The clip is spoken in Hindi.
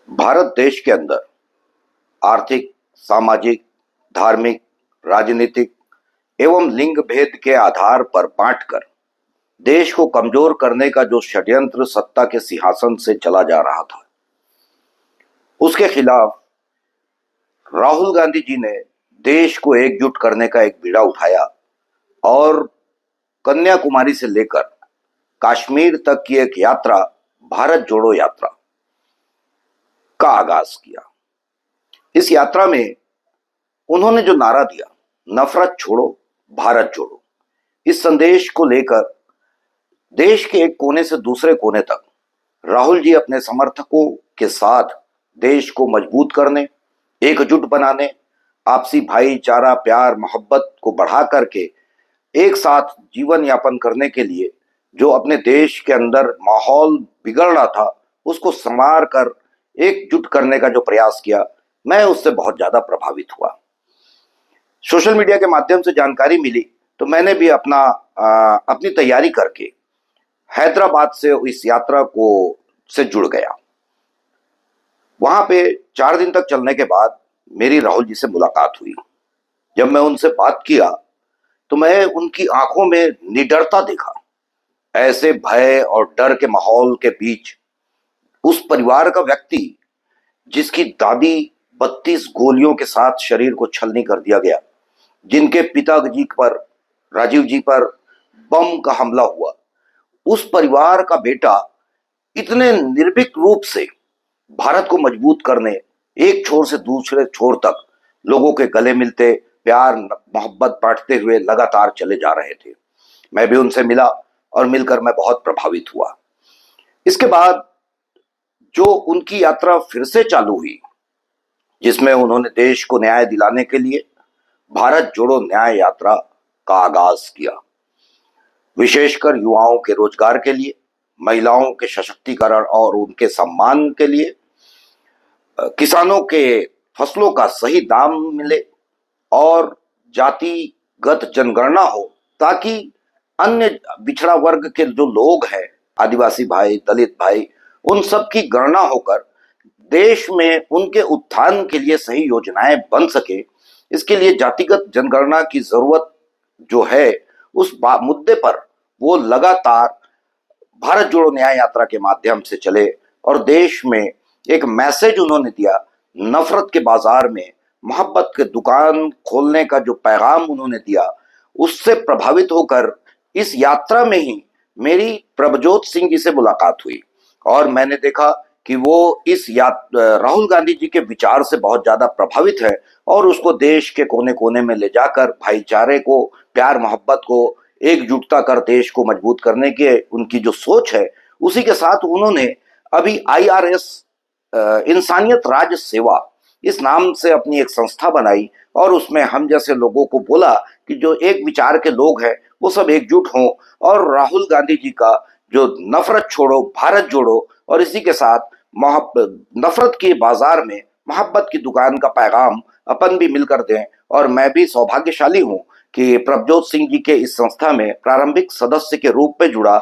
भारत देश के अंदर आर्थिक, सामाजिक, धार्मिक, राजनीतिक एवं लिंग भेद के आधार पर बांटकर देश को कमजोर करने का जो षड्यंत्र सत्ता के सिंहासन से चला जा रहा था, उसके खिलाफ राहुल गांधी जी ने देश को एकजुट करने का एक बीड़ा उठाया और कन्याकुमारी से लेकर कश्मीर तक की एक यात्रा, भारत जोड़ो यात्रा का आगाज किया। इस यात्रा में उन्होंने जो नारा दिया, नफरत छोड़ो भारत जोड़ो, इस संदेश को लेकर देश के एक कोने से दूसरे कोने तक राहुल जी अपने समर्थकों के साथ देश को मजबूत करने, एकजुट बनाने, आपसी भाईचारा, प्यार, मोहब्बत को बढ़ा करके एक साथ जीवन यापन करने के लिए जो अपने देश के अंदर माहौल बिगड़ रहा था, उसको संवार कर एकजुट करने का जो प्रयास किया, मैं उससे बहुत ज्यादा प्रभावित हुआ। सोशल मीडिया के माध्यम से जानकारी मिली तो मैंने भी अपनी तैयारी करके हैदराबाद से इस यात्रा को से जुड़ गया। वहां पे 4 दिन तक चलने के बाद मेरी राहुल जी से मुलाकात हुई। जब मैं उनसे बात किया तो मैं उनकी आंखों में निडरता देखा। ऐसे भय और डर के माहौल के बीच उस परिवार का व्यक्ति जिसकी दादी 32 गोलियों के साथ शरीर को छलनी कर दिया गया, जिनके पिताजी पर, राजीव जी पर बम का हमला हुआ, उस परिवार का बेटा इतने निर्भीक रूप से भारत को मजबूत करने एक छोर से दूसरे छोर तक लोगों के गले मिलते, प्यार मोहब्बत बांटते हुए लगातार चले जा रहे थे। मैं भी उनसे मिला और मिलकर मैं बहुत प्रभावित हुआ। इसके बाद जो उनकी यात्रा फिर से चालू हुई, जिसमें उन्होंने देश को न्याय दिलाने के लिए भारत जोड़ो न्याय यात्रा का आगाज किया। विशेषकर युवाओं के रोजगार के लिए, महिलाओं के सशक्तिकरण और उनके सम्मान के लिए, किसानों के फसलों का सही दाम मिले और जातिगत जनगणना हो, ताकि अन्य बिछड़ा वर्ग के जो लोग हैं, आदिवासी भाई, दलित भाई, उन सब की गणना होकर देश में उनके उत्थान के लिए सही योजनाएं बन सके। इसके लिए जातिगत जनगणना की जरूरत जो है, उस मुद्दे पर वो लगातार भारत जोड़ो न्याय यात्रा के माध्यम से चले और देश में एक मैसेज उन्होंने दिया। नफरत के बाजार में मोहब्बत के दुकान खोलने का जो पैगाम उन्होंने दिया, उससे प्रभावित होकर इस यात्रा में ही मेरी प्रभजोत सिंह जी से मुलाकात हुई और मैंने देखा कि वो इस राहुल गांधी जी के विचार से बहुत ज्यादा प्रभावित है और उसको देश के कोने कोने में ले जाकर भाईचारे को, प्यार मोहब्बत को, एकजुटता कर देश को मजबूत करने के उनकी जो सोच है, उसी के साथ उन्होंने अभी IRS, इंसानियत राज्य सेवा, इस नाम से अपनी एक संस्था बनाई और उसमें हम जैसे लोगों को बोला कि जो एक विचार के लोग हैं वो सब एकजुट हों और राहुल गांधी जी का जो नफरत छोड़ो भारत जोड़ो और इसी के साथ नफरत के बाजार में मोहब्बत की दुकान का पैगाम अपन भी मिलकर दें। और मैं भी सौभाग्यशाली हूं कि प्रभजोत सिंह जी के इस संस्था में प्रारंभिक सदस्य के रूप में जुड़ा